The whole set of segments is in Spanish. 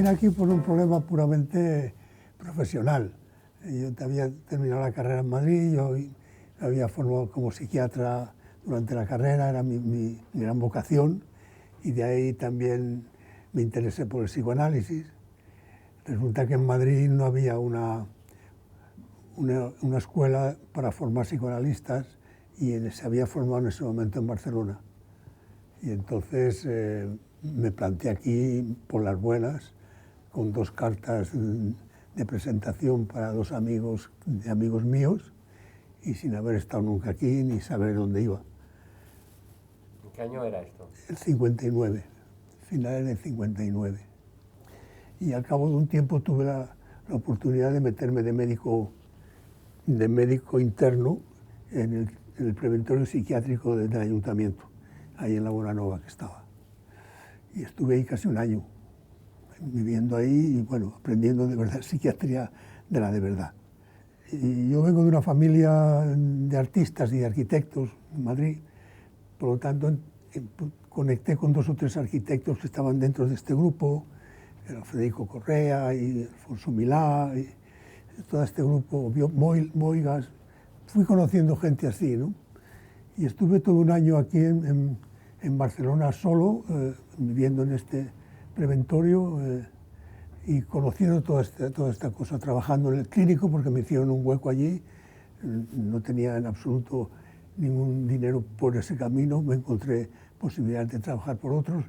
vine aquí por un problema puramente profesional. Yo había terminado la carrera en Madrid, yo me había formado como psiquiatra durante la carrera, era mi gran vocación, y de ahí también me interesé por el psicoanálisis. Resulta que en Madrid no había una escuela para formar psicoanalistas y se había formado en ese momento en Barcelona. Y entonces me planteé aquí por las buenas, con 2 cartas de presentación para 2 amigos míos, y sin haber estado nunca aquí ni saber dónde iba. ¿En qué año era esto? El 59, finales del 59. Y al cabo de un tiempo tuve la oportunidad de meterme de médico interno en el preventorio psiquiátrico del ayuntamiento, ahí en la Bonanova que estaba. Y estuve ahí casi un año, viviendo ahí y bueno, aprendiendo de verdad psiquiatría de la de verdad. Y yo vengo de una familia de artistas y de arquitectos en Madrid, por lo tanto conecté con 2 o 3 arquitectos que estaban dentro de este grupo, era Federico Correa y Alfonso Milá, y todo este grupo, Moigas. Fui conociendo gente así, ¿no? Y estuve todo un año aquí en Barcelona solo, viviendo en este preventorio y conociendo toda esta cosa, trabajando en el clínico porque me hicieron un hueco allí. No tenía en absoluto ningún dinero por ese camino, me encontré posibilidades de trabajar por otros,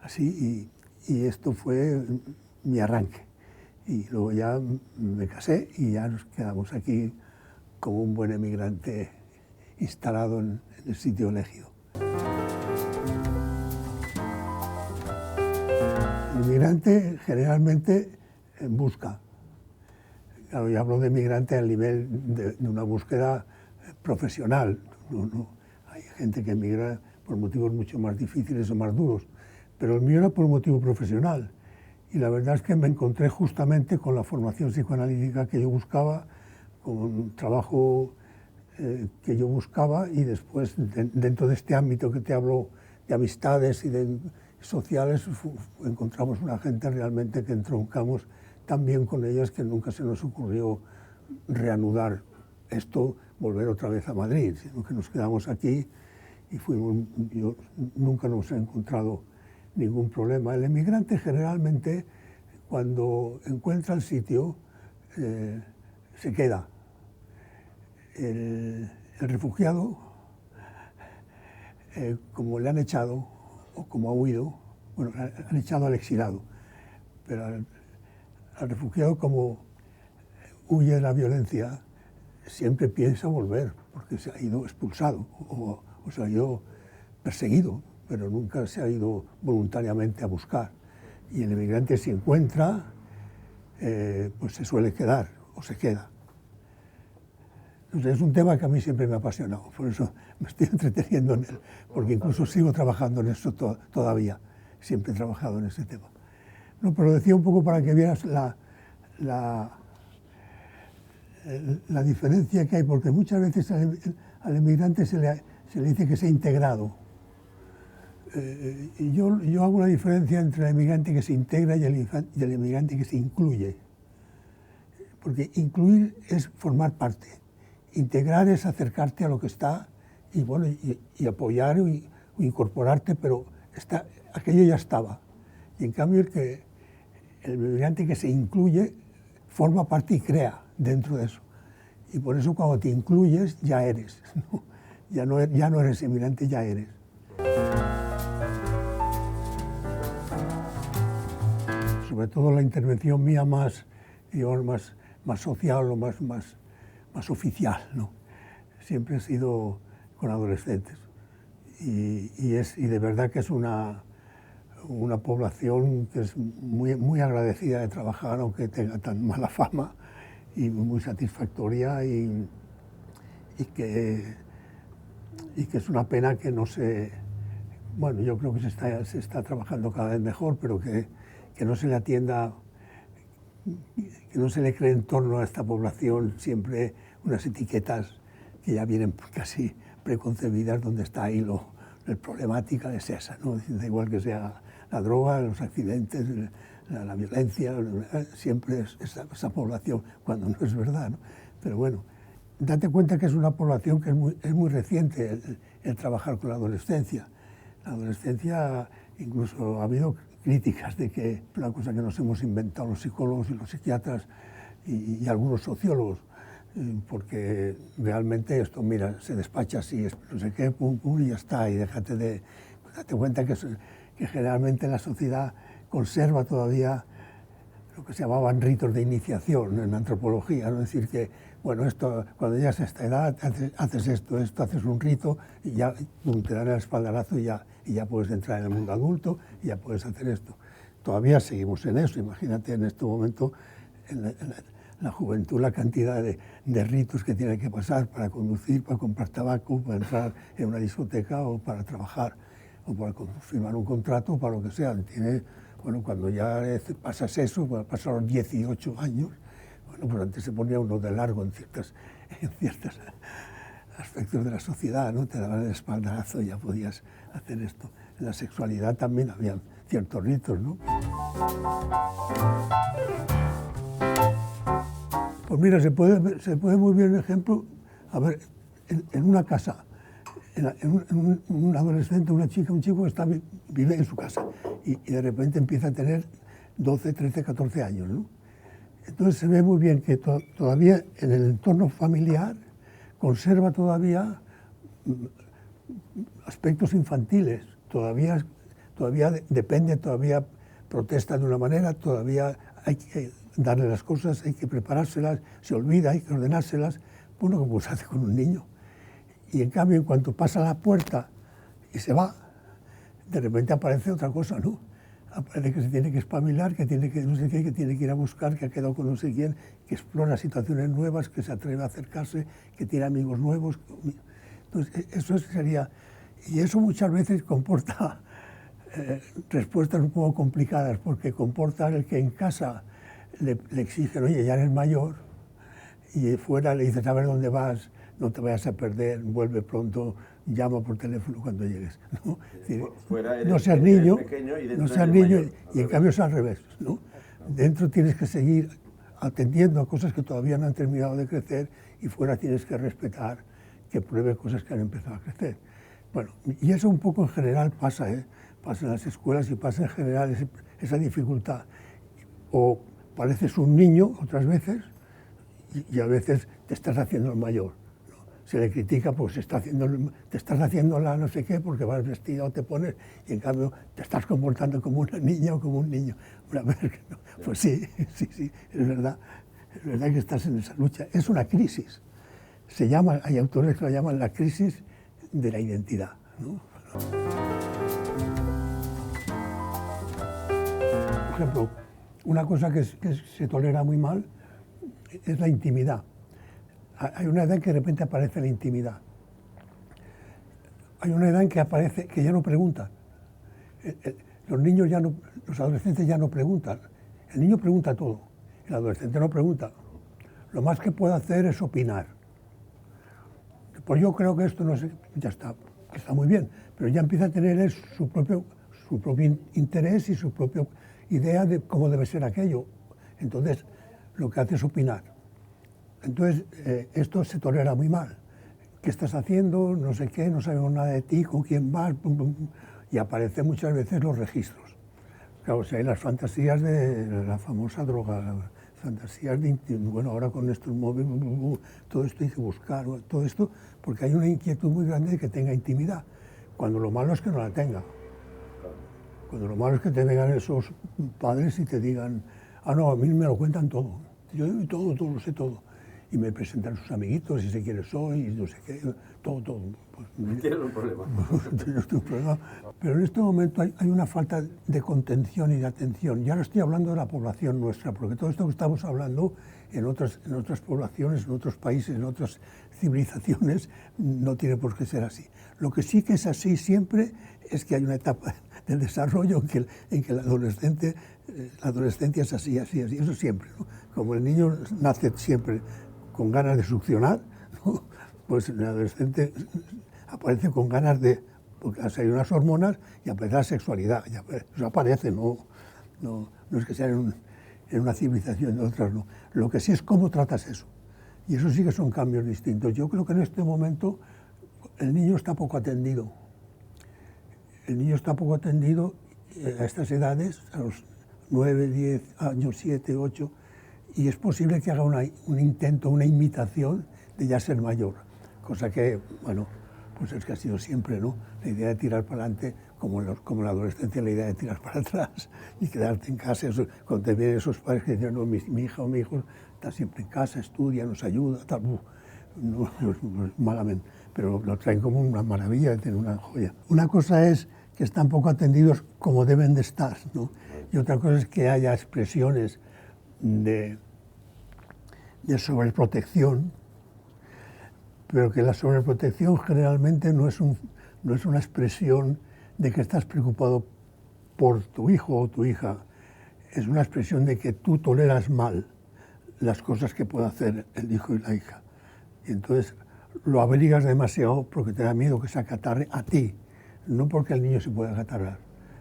así, y esto fue mi arranque. Y luego ya me casé y ya nos quedamos aquí como un buen emigrante instalado en el sitio elegido. El inmigrante generalmente busca. Claro, yo hablo de inmigrante al nivel de una búsqueda profesional. No. Hay gente que emigra por motivos mucho más difíciles o más duros, pero el mío era por un motivo profesional. Y la verdad es que me encontré justamente con la formación psicoanalítica que yo buscaba, con un trabajo que yo buscaba, y después dentro de este ámbito que te hablo de amistades y de sociales, encontramos una gente realmente que entroncamos tan bien con ellas que nunca se nos ocurrió reanudar esto, volver otra vez a Madrid, sino que nos quedamos aquí y yo nunca nos he encontrado ningún problema. El emigrante generalmente, cuando encuentra el sitio, se queda. El refugiado, como le han echado o como ha huido, bueno, han echado al exilado, pero al refugiado, como huye de la violencia, siempre piensa volver, porque se ha ido expulsado o se ha ido perseguido, pero nunca se ha ido voluntariamente a buscar. Y el emigrante, si encuentra, pues se suele quedar o se queda. Entonces, es un tema que a mí siempre me ha apasionado, por eso me estoy entreteniendo en él, porque incluso sigo trabajando en eso todavía, siempre he trabajado en ese tema. No, pero decía un poco para que vieras la diferencia que hay, porque muchas veces al emigrante se le dice que se ha integrado. Y yo hago una diferencia entre el emigrante que se integra y el emigrante que se incluye. Porque incluir es formar parte, integrar es acercarte a lo que está y, bueno, y apoyar o incorporarte, pero aquello ya estaba. Y en cambio el emigrante que se incluye forma parte y crea dentro de eso. Y por eso cuando te incluyes ya eres, ¿no? Ya no eres emigrante, ya eres. Sobre todo la intervención mía más social o más oficial, ¿no? Siempre ha sido con adolescentes. Y de verdad que es una población que es muy agradecida de trabajar, aunque tenga tan mala fama, y muy satisfactoria, y que es una pena que no se... Bueno, yo creo que se está trabajando cada vez mejor, pero que no se le atienda, que no se le cree en torno a esta población siempre unas etiquetas que ya vienen casi preconcebidas, donde está ahí la problemática es esa, ¿no? Da igual que sea la droga, los accidentes, la violencia, siempre es esa población, cuando no es verdad, ¿no? Pero bueno, date cuenta que es una población que es muy reciente el trabajar con la adolescencia. La adolescencia, incluso ha habido críticas de que es una cosa que nos hemos inventado los psicólogos y los psiquiatras y algunos sociólogos, porque realmente esto, mira, se despacha así, no sé qué, pum, pum, y ya está, y déjate de... Pues date cuenta que generalmente la sociedad conserva todavía lo que se llamaban ritos de iniciación en antropología, ¿no? Es decir, que, bueno, esto, cuando llegas a esta edad, haces esto, haces un rito, y ya pum, te dan el espaldarazo y ya puedes entrar en el mundo adulto y ya puedes hacer esto. Todavía seguimos en eso, imagínate en este momento, en la juventud, la cantidad de ritos que tiene que pasar para conducir, para comprar tabaco, para entrar en una discoteca o para trabajar, o para firmar un contrato, o para lo que sea. Bueno, cuando ya pasas eso, pasaron 18 años, bueno, pues antes se ponía uno de largo en ciertos aspectos de la sociedad, ¿no? Te daban el espaldarazo y ya podías hacer esto. En la sexualidad también había ciertos ritos, ¿no? Pues mira, se puede muy bien el ejemplo, a ver, en una casa, un adolescente, una chica, un chico vive en su casa y de repente empieza a tener 12, 13, 14 años, ¿no? Entonces se ve muy bien que todavía en el entorno familiar conserva todavía aspectos infantiles, todavía depende, todavía protesta de una manera, todavía hay que darle las cosas, hay que preparárselas, se olvida, hay que ordenárselas, bueno, como se hace con un niño. Y en cambio, en cuanto pasa la puerta y se va, de repente aparece otra cosa, ¿no? Aparece que se tiene que espabilar, que tiene que no sé qué, que tiene que ir a buscar, que ha quedado con no sé quién, que explora situaciones nuevas, que se atreve a acercarse, que tiene amigos nuevos. Entonces, eso sería... Y eso muchas veces comporta respuestas un poco complicadas, porque comporta el que en casa le exigen, oye, ya eres mayor, y fuera le dices, a ver dónde vas, no te vayas a perder, vuelve pronto, llama por teléfono cuando llegues, ¿no? Es decir, no seas niño, no seas niño, y en cambio es al revés, ¿no? Dentro tienes que seguir atendiendo a cosas que todavía no han terminado de crecer y fuera tienes que respetar que pruebe cosas que han empezado a crecer. Bueno, y eso un poco en general pasa, ¿eh? Pasa en las escuelas y pasa en general esa dificultad. O pareces un niño otras veces y a veces te estás haciendo el mayor. Se le critica porque te estás haciendo la no sé qué porque vas vestido, te pones y en cambio te estás comportando como una niña o como un niño. Una vez que no. Pues sí, es verdad que estás en esa lucha. Es una crisis. Hay autores que la llaman la crisis de la identidad, ¿no? Por ejemplo, una cosa que se tolera muy mal es la intimidad. Hay una edad en que de repente aparece la intimidad. Hay una edad en que aparece que ya no preguntan. Los adolescentes ya no preguntan. El niño pregunta todo, el adolescente no pregunta. Lo más que puede hacer es opinar. Pues yo creo que esto no sé, ya está muy bien, pero ya empieza a tener su propio interés y su propia idea de cómo debe ser aquello. Entonces, lo que hace es opinar. Entonces, esto se tolera muy mal. ¿Qué estás haciendo? No sé qué, no sabemos nada de ti, con quién vas, pum, pum, pum. Y aparecen muchas veces los registros. Claro, o sea, hay las fantasías de la famosa droga, las fantasías de bueno, ahora con estos móviles, todo esto hay que buscar, todo esto, porque hay una inquietud muy grande de que tenga intimidad, cuando lo malo es que no la tenga. Cuando lo malo es que te vengan esos padres y te digan, ah, no, a mí me lo cuentan todo, yo todo, lo sé todo. Y me presentan sus amiguitos y sé quiénes soy, y no sé qué, todo. Pues, tienes un problema. Tienes un problema. Pero en este momento hay una falta de contención y de atención. Ya no estoy hablando de la población nuestra, porque todo esto que estamos hablando en otras poblaciones, en otros países, en otras civilizaciones, no tiene por qué ser así. Lo que sí que es así siempre es que hay una etapa del desarrollo en que la adolescencia es así, eso siempre, ¿no? Como el niño nace siempre con ganas de succionar, ¿no? Pues el adolescente aparece con ganas porque hay unas hormonas y aparece la sexualidad, eso aparece, ¿no? no es que sean en una civilización y en otras no. Lo que sí es cómo tratas eso. Y eso sí que son cambios distintos. Yo creo que en este momento el niño está poco atendido. El niño está poco atendido a estas edades, a los 9, 10 años, 7, 8, y es posible que haga un intento, una imitación de ya ser mayor, cosa que, bueno, pues es que ha sido siempre, ¿no? La idea de tirar para adelante, como en la adolescencia, la idea de tirar para atrás y quedarte en casa. Cuando te vienen esos padres que dicen, no, mi hija o mi hijo está siempre en casa, estudia, nos ayuda, tal, no, malamente, pero lo traen como una maravilla, de tener una joya. Una cosa es que están poco atendidos como deben de estar, ¿no? Y otra cosa es que haya expresiones de sobreprotección, pero que la sobreprotección generalmente no es una expresión de que estás preocupado por tu hijo o tu hija, es una expresión de que tú toleras mal las cosas que puede hacer el hijo y la hija. Y entonces lo abrigas demasiado porque te da miedo que se acatarre a ti, no porque el niño se pueda acatarrar,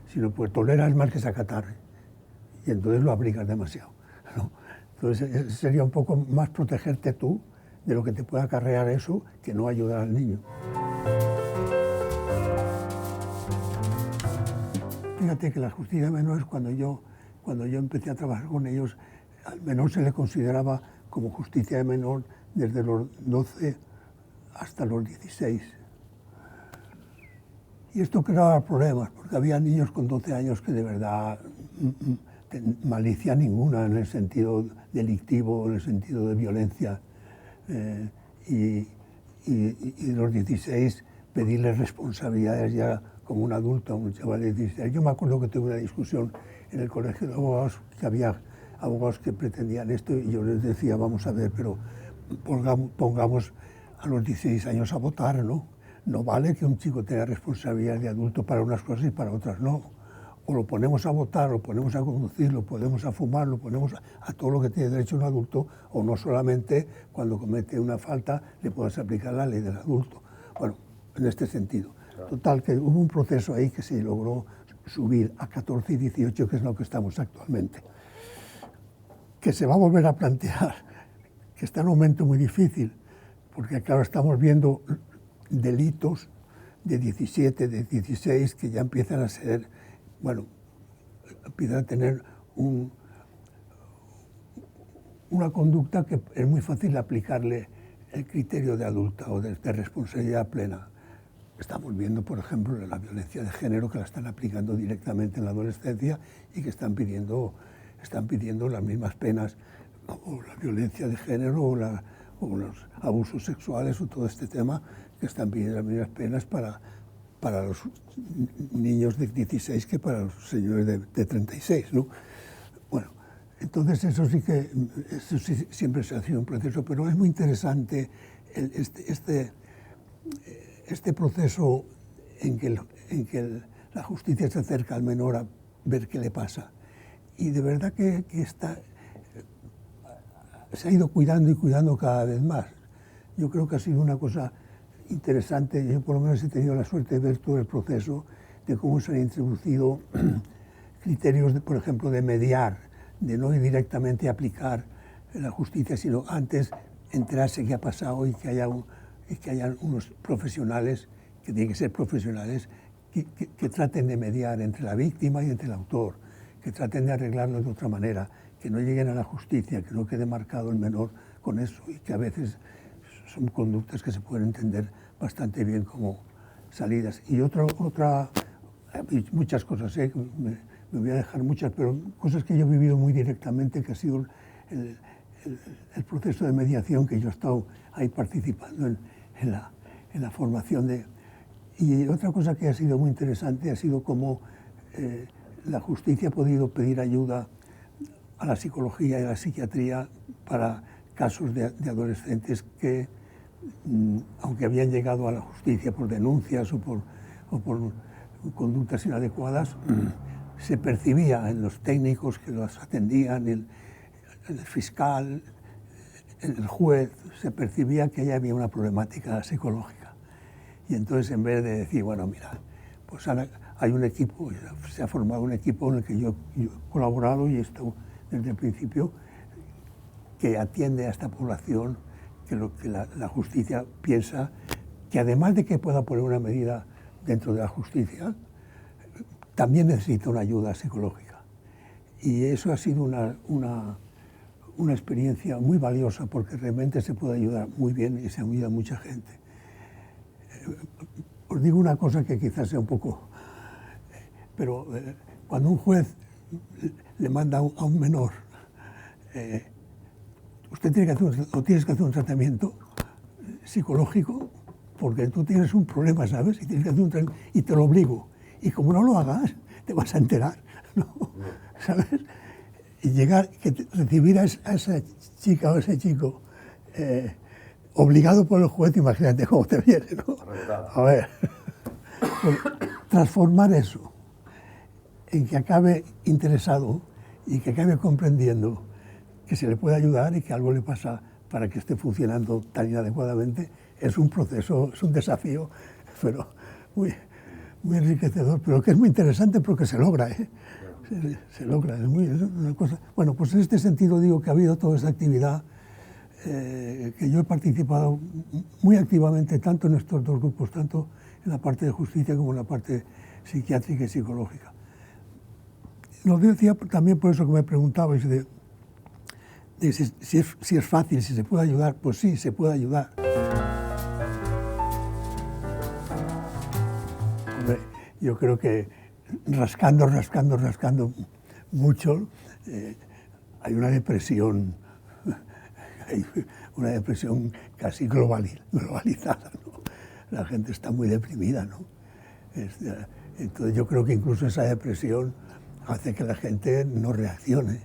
sino porque toleras mal que se acatarre. Y entonces lo abrigas demasiado, ¿no? Entonces sería un poco más protegerte tú de lo que te pueda acarrear eso que no ayudar al niño. Fíjate que la justicia de menores, cuando yo empecé a trabajar con ellos, al menor se le consideraba como justicia de menor desde los 12 hasta los 16. Y esto creaba problemas, porque había niños con 12 años que de verdad malicia ninguna en el sentido delictivo, en el sentido de violencia. Y los 16 pedirles responsabilidades ya como un adulto a un chaval de 16. Yo me acuerdo que tuve una discusión en el colegio de abogados, que había abogados que pretendían esto, y yo les decía, vamos a ver, pero pongamos a los 16 años a votar, ¿no? No vale que un chico tenga responsabilidad de adulto para unas cosas y para otras no. O lo ponemos a votar, lo ponemos a conducir, lo ponemos a fumar, lo ponemos a todo lo que tiene derecho un adulto, o no solamente cuando comete una falta le puedes aplicar la ley del adulto. Bueno, en este sentido. Total, que hubo un proceso ahí que se logró subir a 14 y 18, que es lo que estamos actualmente. Que se va a volver a plantear, que está en un momento muy difícil, porque claro, estamos viendo delitos de 17, de 16, que ya empiezan a ser, bueno, empiezan a tener una conducta que es muy fácil aplicarle el criterio de adulta o de responsabilidad plena. Estamos viendo, por ejemplo, la violencia de género, que la están aplicando directamente en la adolescencia y que están pidiendo las mismas penas, o la violencia de género o los abusos sexuales o todo este tema, que están pidiendo las mismas penas para los niños de 16 que para los señores de 36, ¿no? Bueno, entonces eso sí siempre se ha sido un proceso, pero es muy interesante este proceso en que la justicia se acerca al menor a ver qué le pasa. Y de verdad que se ha ido cuidando y cuidando cada vez más. Yo creo que ha sido una cosa interesante. Yo por lo menos he tenido la suerte de ver todo el proceso, de cómo se han introducido criterios, por ejemplo, de mediar, de no directamente aplicar la justicia, sino antes enterarse qué ha pasado y que hayan unos profesionales, que tienen que ser profesionales, que traten de mediar entre la víctima y entre el autor, que traten de arreglarlo de otra manera, que no lleguen a la justicia, que no quede marcado el menor con eso, y que a veces son conductas que se pueden entender bastante bien como salidas. Y muchas cosas, me voy a dejar muchas, pero cosas que yo he vivido muy directamente, que ha sido el proceso de mediación, que yo he estado ahí participando en la formación de... Y otra cosa que ha sido muy interesante ha sido cómo la justicia ha podido pedir ayuda a la psicología y a la psiquiatría para casos de adolescentes que, aunque habían llegado a la justicia por denuncias o por conductas inadecuadas, se percibía en los técnicos que los atendían, el fiscal, el juez, se percibía que ahí había una problemática psicológica. Y entonces, en vez de decir, bueno, mira, pues hay un equipo, se ha formado un equipo en el que yo he colaborado y he estado desde el principio, que atiende a esta población, que lo que la justicia piensa que además de que pueda poner una medida dentro de la justicia, también necesita una ayuda psicológica. Y eso ha sido una experiencia muy valiosa, porque realmente se puede ayudar muy bien y se ayuda a mucha gente. Os digo una cosa que quizás sea un poco... Pero cuando un juez le manda a un menor, usted tiene tienes que hacer un tratamiento psicológico, porque tú tienes un problema, ¿sabes? Y tienes que hacer un tratamiento, y te lo obligo. Y como no lo hagas, te vas a enterar, ¿no? ¿Sabes? Y llegar, recibir a esa chica o ese chico obligado por el juez, imagínate cómo te viene, ¿no? A ver, pues, transformar eso en que acabe interesado y que acabe comprendiendo que se le puede ayudar y que algo le pasa para que esté funcionando tan inadecuadamente, es un proceso, es un desafío, pero muy enriquecedor, pero que es muy interesante porque se logra, ¿eh? Se logra, es una cosa... Bueno, pues en este sentido digo que ha habido toda esa actividad, que yo he participado muy activamente tanto en estos dos grupos, tanto en la parte de justicia como en la parte psiquiátrica y psicológica. Lo decía también por eso que me preguntabais si es fácil, si se puede ayudar. Pues sí, se puede ayudar. Hombre, yo creo que rascando mucho, hay una depresión casi globalizada, ¿no? La gente está muy deprimida, ¿no? Entonces yo creo que incluso esa depresión hace que la gente no reaccione,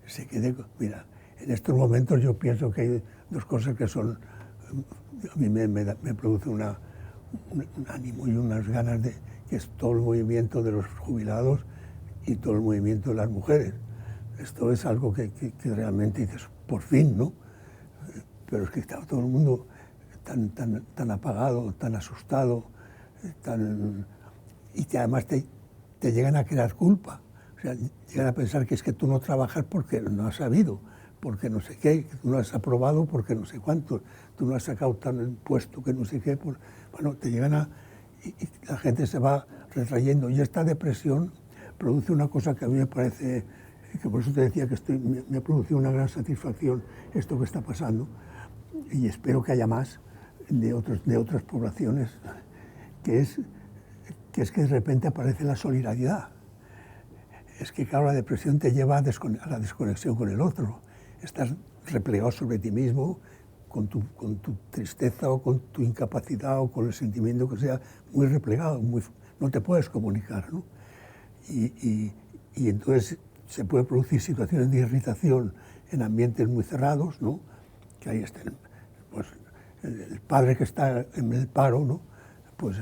se quede... Mira, en estos momentos yo pienso que hay dos cosas que son... A mí me produce un ánimo y unas ganas de... que es todo el movimiento de los jubilados y todo el movimiento de las mujeres. Esto es algo que realmente dices, por fin, ¿no? Pero es que está todo el mundo tan apagado, tan asustado, y que además te llegan a crear culpa. O sea, llegan a pensar que es que tú no trabajas porque no has sabido, porque no sé qué, que tú no has aprobado porque no sé cuánto, tú no has sacado tan puesto que no sé qué. Bueno, te llegan a... Y la gente se va retrayendo. Y esta depresión produce una cosa que a mí me parece, que por eso te decía que me ha producido una gran satisfacción esto que está pasando, y espero que haya más de otras poblaciones, que es que de repente aparece la solidaridad. Es que, claro, la depresión te lleva a la desconexión con el otro. Estás replegado sobre ti mismo, con tu tristeza o con tu incapacidad o con el sentimiento que sea, muy replegado, no te puedes comunicar, ¿no? Y entonces se puede producir situaciones de irritación en ambientes muy cerrados, ¿no? Que ahí está, pues, el padre que está en el paro, ¿no? Pues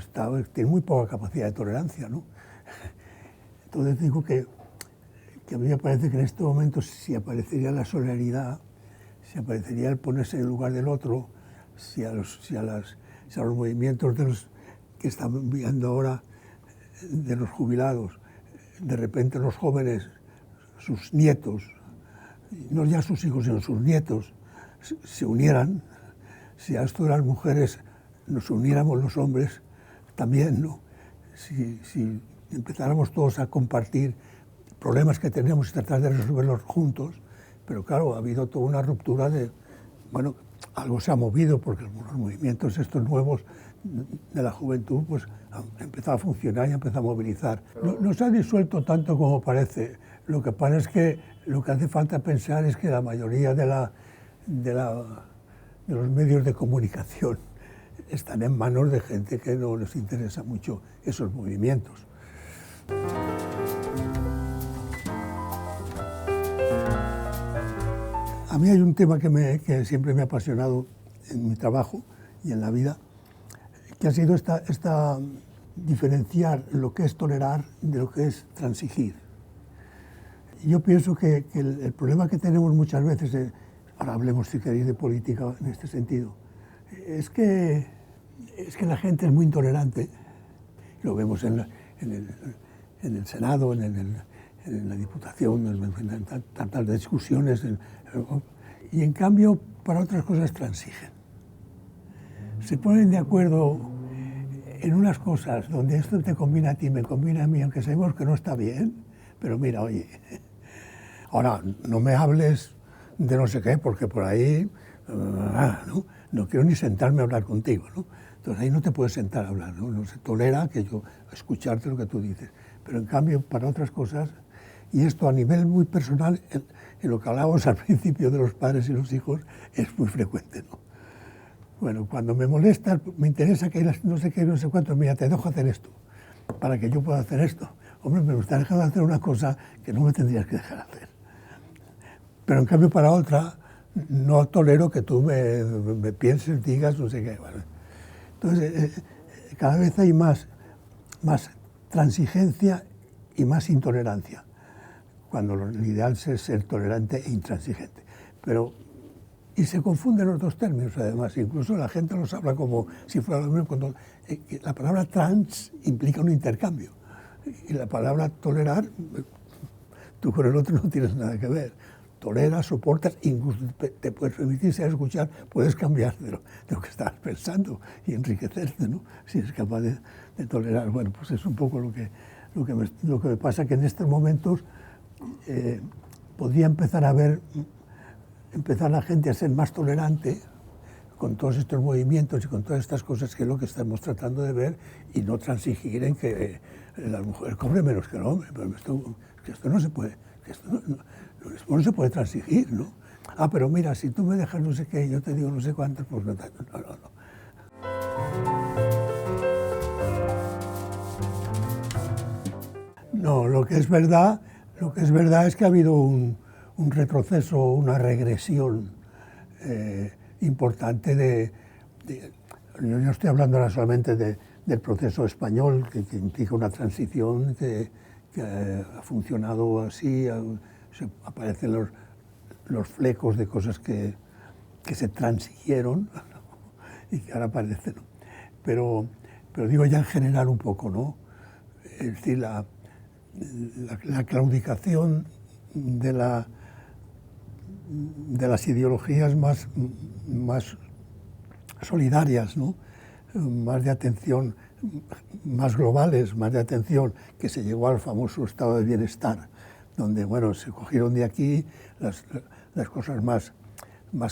tiene muy poca capacidad de tolerancia, ¿no? Entonces digo que a mí me parece que en este momento, si aparecería la solidaridad, si aparecería el ponerse en el lugar del otro, si a los movimientos que están viendo ahora, de los jubilados, de repente los jóvenes, sus nietos, no ya sus hijos, sino sus nietos, se unieran, si a esto de las mujeres nos uniéramos los hombres también, ¿no? Si empezáramos todos a compartir problemas que tenemos y tratar de resolverlos juntos, pero claro, ha habido toda una ruptura bueno, algo se ha movido porque los movimientos estos nuevos de la juventud pues han empezado a funcionar y han empezado a movilizar. No se ha disuelto tanto como parece. Lo que pasa es que lo que hace falta pensar es que la mayoría de los medios de comunicación están en manos de gente que no les interesa mucho esos movimientos. A mí hay un tema que siempre me ha apasionado en mi trabajo y en la vida, que ha sido esta diferenciar lo que es tolerar de lo que es transigir. Yo pienso que el problema que tenemos muchas veces, ahora hablemos si queréis de política en este sentido, es que la gente es muy intolerante. Lo vemos en en el Senado, en la Diputación, en tantas discusiones, y en cambio para otras cosas transigen. Se ponen de acuerdo en unas cosas donde esto te conviene a ti, me conviene a mí, aunque sabemos que no está bien, pero mira, oye, ahora no me hables de no sé qué, porque por ahí no quiero ni sentarme a hablar contigo, ¿no? Entonces ahí no te puedes sentar a hablar, ¿no? No se tolera que yo escucharte lo que tú dices, pero en cambio para otras cosas, y esto a nivel muy personal, en lo que hablábamos al principio de los padres y los hijos, es muy frecuente, ¿no? Bueno, cuando me molestas, me interesa que no sé qué, no sé cuánto, mira, te dejo hacer esto, para que yo pueda hacer esto. Hombre, me está dejando hacer una cosa que no me tendrías que dejar hacer. Pero en cambio para otra, no tolero que tú me pienses, digas, no sé qué. Bueno, entonces, cada vez hay más transigencia y más intolerancia, cuando lo ideal es ser tolerante e intransigente. Y se confunden los dos términos, además. Incluso la gente los habla como si fuera lo mismo, cuando la palabra trans implica un intercambio. Y la palabra tolerar, tú con el otro no tienes nada que ver. Toleras, soportas, incluso te puedes permitir, si escuchar, puedes cambiar de lo que estabas pensando y enriquecerte, ¿no? Si eres capaz de tolerar. Bueno, pues es un poco lo que me pasa, que en estos momentos podría empezar la gente a ser más tolerante con todos estos movimientos y con todas estas cosas, que es lo que estamos tratando de ver, y no transigir en que la mujer cobre menos que el hombre. Pero esto no se puede, no se puede transigir, ¿no? Ah, pero mira, si tú me dejas no sé qué, yo te digo no sé cuántas, pues no. No, lo que es verdad es que ha habido un retroceso, una regresión importante yo no estoy hablando ahora solamente del proceso español, que implica una transición que ha funcionado así, aparecen los flecos de cosas que se transigieron y que ahora aparecen, ¿no? Pero digo ya en general un poco, ¿no? Es decir, la claudicación de las ideologías más solidarias, ¿no? Más de atención, más globales, más de atención, que se llegó al famoso estado de bienestar, donde, bueno, se cogieron de aquí las cosas más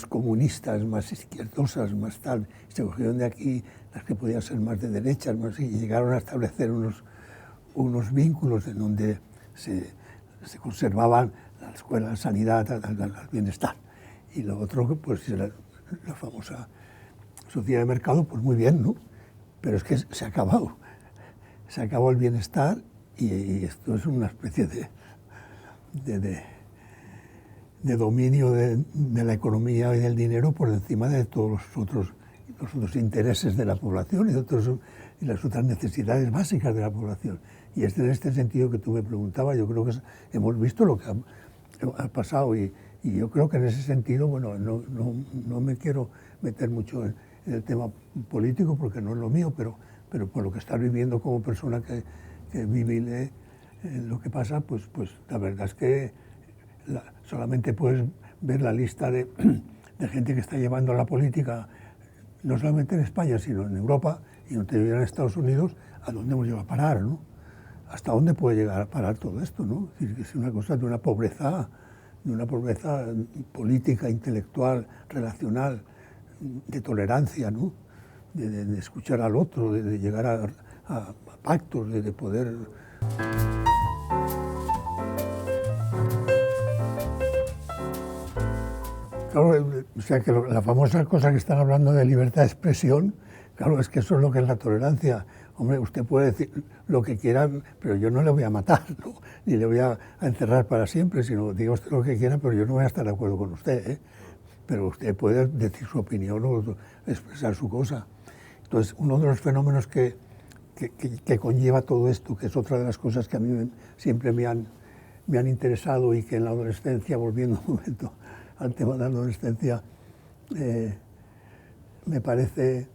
comunistas, más izquierdosas, más tal, se cogieron de aquí las que podían ser más de derechas, y llegaron a establecer unos vínculos en donde se conservaban la escuela, la sanidad, el bienestar. Y lo otro, pues la famosa sociedad de mercado, pues muy bien, ¿no? Pero es que se ha acabado. Se acabó el bienestar y esto es una especie de dominio de la economía y del dinero por encima de todos los otros intereses de la población y las otras necesidades básicas de la población. Y es en este sentido que tú me preguntabas. Yo creo que hemos visto lo que ha pasado y yo creo que en ese sentido, bueno, no me quiero meter mucho en el tema político porque no es lo mío, pero por lo que estás viviendo como persona que vive y lee lo que pasa, pues la verdad es que solamente puedes ver la lista de gente que está llevando la política, no solamente en España, sino en Europa y no te digo en Estados Unidos, a dónde hemos llegado a parar, ¿no? ¿Hasta dónde puede llegar a parar todo esto, ¿no? Es decir, que es una cosa de una pobreza política, intelectual, relacional, de tolerancia, ¿no? De escuchar al otro, de llegar a pactos, de poder... Claro, o sea que la famosa cosa que están hablando de libertad de expresión, claro, es que eso es lo que es la tolerancia. Hombre, usted puede decir lo que quiera, pero yo no le voy a matar, ¿no? Ni le voy a encerrar para siempre, sino diga usted lo que quiera, pero yo no voy a estar de acuerdo con usted, ¿eh? Pero usted puede decir su opinión o expresar su cosa. Entonces, uno de los fenómenos que conlleva todo esto, que es otra de las cosas que a mí siempre me han interesado y que en la adolescencia, volviendo un momento al tema de la adolescencia, me parece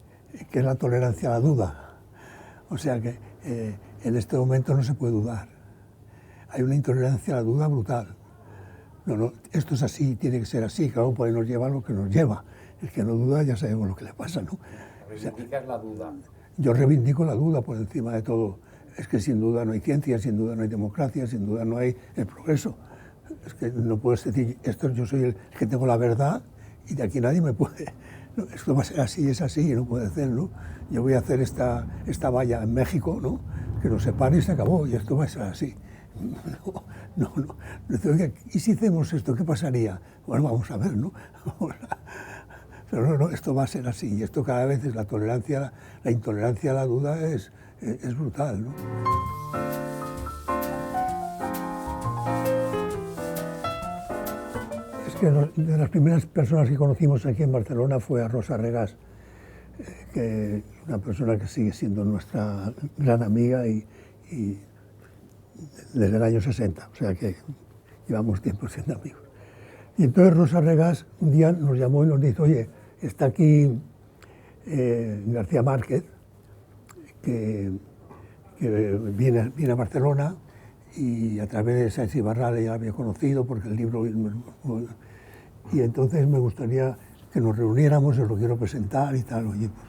que es la tolerancia a la duda. O sea que En este momento no se puede dudar. Hay una intolerancia a la duda brutal. No, esto es así, tiene que ser así, claro, pues nos lleva a lo que nos lleva. El que no duda ya sabemos lo que le pasa, ¿no? Reivindicas la duda. Yo reivindico la duda por encima de todo. Es que sin duda no hay ciencia, sin duda no hay democracia, sin duda no hay el progreso. Es que no puedes decir, yo soy el que tengo la verdad y de aquí nadie me puede. No, esto va a ser así, es así, no puede ser, ¿no? Yo voy a hacer esta valla en México, ¿no? Que nos separe y se acabó, y esto va a ser así. No. ¿Y si hacemos esto, qué pasaría? Bueno, vamos a ver, ¿no? Pero no, esto va a ser así, y esto cada vez es la intolerancia a la duda es brutal, ¿no? Es que de las primeras personas que conocimos aquí en Barcelona fue a Rosa Regàs, que es una persona que sigue siendo nuestra gran amiga y desde el año 60, o sea que llevamos tiempo siendo amigos. Y entonces Rosa Regàs un día nos llamó y nos dijo, oye, está aquí García Márquez, que viene a Barcelona, y a través de Sáenz y Barral ya la había conocido porque el libro... Y entonces me gustaría que nos reuniéramos, os lo quiero presentar y tal. Oye, pues,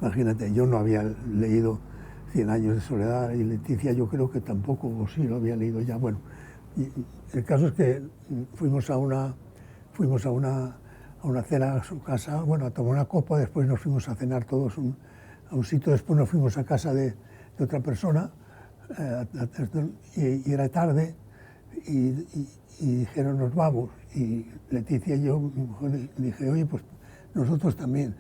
imagínate, yo no había leído 100 años de soledad y Leticia yo creo que tampoco, o sí, lo había leído ya. Bueno, y el caso es que fuimos a una cena a su casa, bueno, a tomar una copa, después nos fuimos a cenar todos a un sitio, después nos fuimos a casa de otra persona, y era tarde, y dijeron, nos vamos. Y Leticia y yo, mi mujer, dije, oye, pues nosotros también,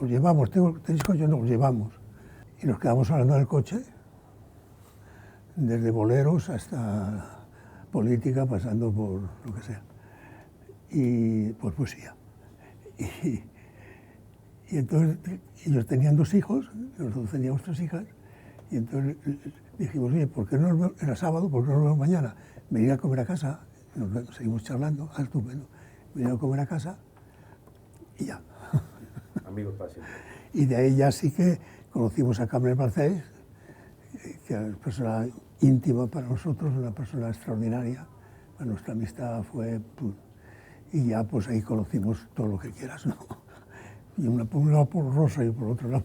los llevamos, ¿tenéis coche? No, los llevamos. Y nos quedamos hablando del coche, desde boleros hasta política, pasando por lo que sea. Y por poesía. Y entonces ellos tenían 2 hijos, nosotros teníamos 3 hijas, y entonces dijimos, oye, ¿por qué no nos vemos? Era sábado, ¿por qué no nos vemos mañana? Venir a comer a casa, seguimos charlando, estupendo. Venir a comer a casa y ya. Amigos para siempre. Y de ahí ya sí que conocimos a Carmen Balcells, que era una persona íntima para nosotros, una persona extraordinaria. Nuestra amistad fue... Y ya pues ahí conocimos todo lo que quieras, ¿no? Y por un lado por Rosa y por otro lado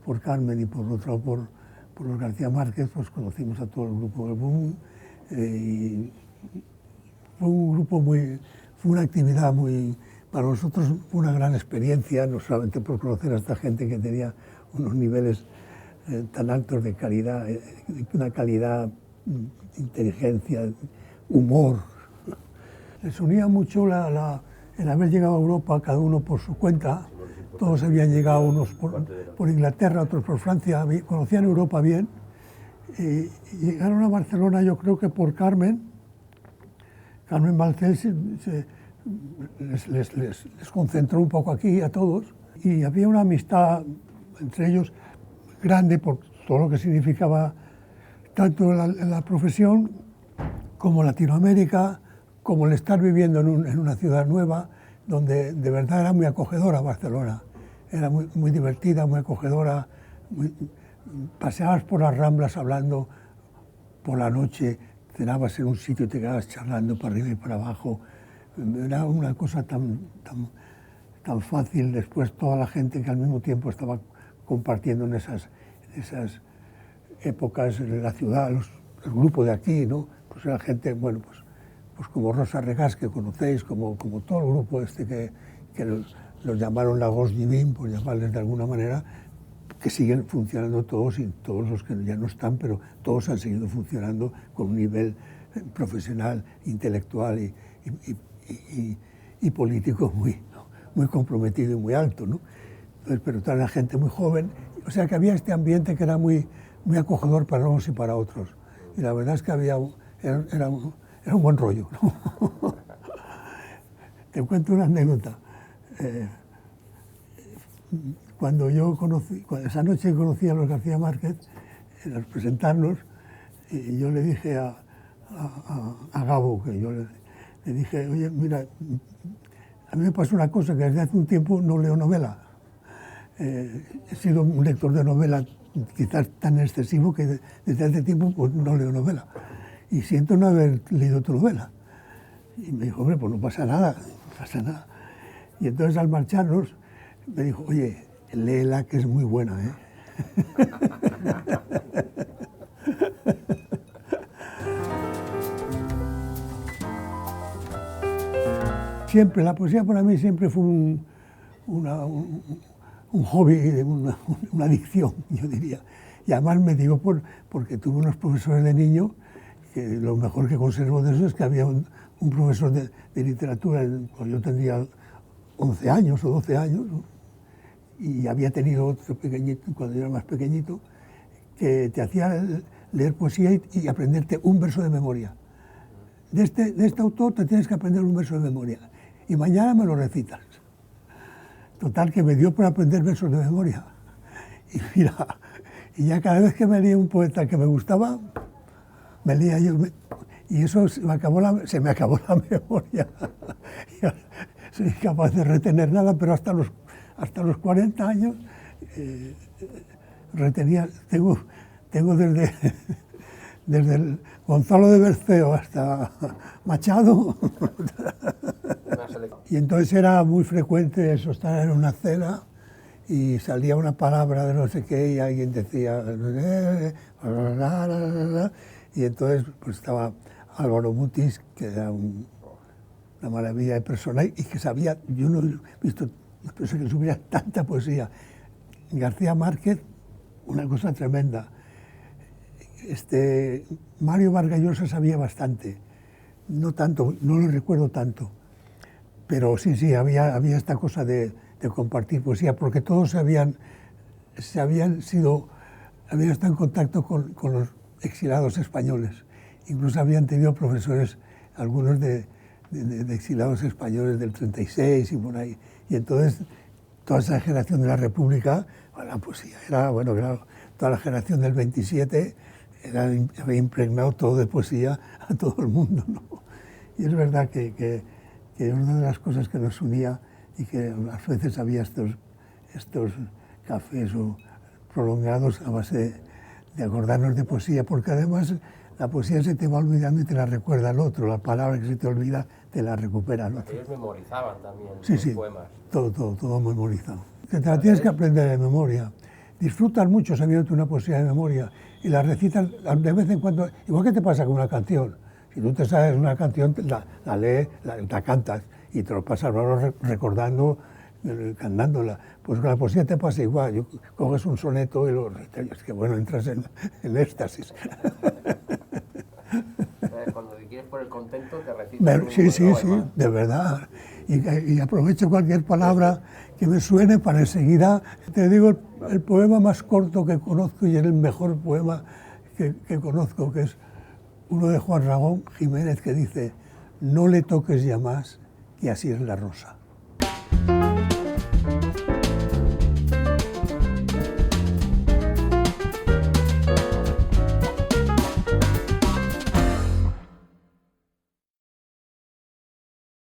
por Carmen y por otro lado por los García Márquez, pues conocimos a todo el grupo del Boom. Y fue un grupo fue una actividad muy, para nosotros fue una gran experiencia, no solamente por conocer a esta gente que tenía unos niveles tan altos de calidad, una calidad, inteligencia, humor. Les unía mucho el haber llegado a Europa, cada uno por su cuenta. Todos habían llegado, unos por Inglaterra, otros por Francia, conocían Europa bien. Y llegaron a Barcelona, yo creo que por Carmen Balcells les concentró un poco aquí a todos. Y había una amistad entre ellos grande por todo lo que significaba tanto la profesión como Latinoamérica, como el estar viviendo en una ciudad nueva, donde de verdad era muy acogedora Barcelona. Era muy divertida, muy acogedora. Paseabas por las Ramblas hablando por la noche, cenabas en un sitio y te quedabas charlando para arriba y para abajo. Era una cosa tan fácil. Después toda la gente que al mismo tiempo estaba compartiendo en esas épocas en la ciudad, el grupo de aquí, ¿no? Pues era gente, bueno, pues como Rosa Regàs, que conocéis, como todo el grupo que los llamaron la Gos Divin, por llamarles de alguna manera, que siguen funcionando todos, y todos los que ya no están, pero todos han seguido funcionando con un nivel profesional, intelectual y político muy comprometido y muy alto, ¿no? Entonces, pero toda la gente muy joven, o sea que había este ambiente que era muy acogedor para unos y para otros. Y la verdad es que era un buen rollo, ¿no? Te cuento una anécdota. Esa noche conocí a los García Márquez, al presentarnos, y yo le dije a Gabo, que yo le dije, oye, mira, a mí me pasó una cosa, que desde hace un tiempo no leo novela. He sido un lector de novela quizás tan excesivo que desde hace tiempo pues, no leo novela. Y siento no haber leído tu novela. Y me dijo, hombre, pues no pasa nada, no pasa nada. Y entonces al marcharnos me dijo, oye, léela que es muy buena, ¿eh? Siempre, la poesía para mí siempre fue un hobby, una adicción, yo diría. Y además me digo porque tuve unos profesores de niño, que lo mejor que conservo de eso es que había un profesor de literatura, cuando yo tendría 11 años o 12 años, ¿no? Y había tenido otro pequeñito, cuando yo era más pequeñito, que te hacía leer poesía y aprenderte un verso de memoria. De este autor te tienes que aprender un verso de memoria y mañana me lo recitas. Total, que me dio por aprender versos de memoria. Y mira, y ya cada vez que me leía un poeta que me gustaba, me leía yo, y eso se me acabó la memoria. Soy incapaz de retener nada, pero hasta los 40 años retenía, tengo desde el Gonzalo de Berceo hasta Machado. Y entonces era muy frecuente eso, estar en una cena y salía una palabra de no sé qué y alguien decía... Y entonces pues estaba Álvaro Mutis, que era una maravilla de persona y que sabía, yo no he visto una persona que supiera tanta poesía. García Márquez, una cosa tremenda. Mario Vargas Llosa sabía bastante, no tanto, no lo recuerdo tanto, pero sí, había esta cosa de compartir poesía, porque todos habían estado en contacto con los exilados españoles, incluso habían tenido profesores, algunos de exilados españoles del 36 y por ahí, y entonces toda esa generación de la República, la poesía era, bueno, claro, toda la generación del 27 había impregnado todo de poesía a todo el mundo, ¿no? Y es verdad que una de las cosas que nos unía y que a veces había estos cafés prolongados a base de acordarnos de poesía, porque además la poesía se te va olvidando y te la recuerda al otro, la palabra que se te olvida te la recupera al otro. Ellos memorizaban también los poemas. Todo memorizado. Te la tienes que aprender de memoria. Disfrutas mucho sabiéndote una poesía de memoria y la recitas de vez en cuando, igual que te pasa con una canción. Si tú te sabes una canción, la lees, la cantas y te lo pasas recordando, cantándola. Pues con la poesía te pasa igual. Coges un soneto y lo recitas. Es que bueno, entras en éxtasis. Cuando te quieres poner contento, te recitas. Sí, de verdad. Y aprovecho cualquier palabra que me suene para enseguida. Te digo el poema más corto que conozco y es el mejor poema que conozco, que es uno de Juan Ramón Jiménez que dice: no le toques ya más, que así es la rosa.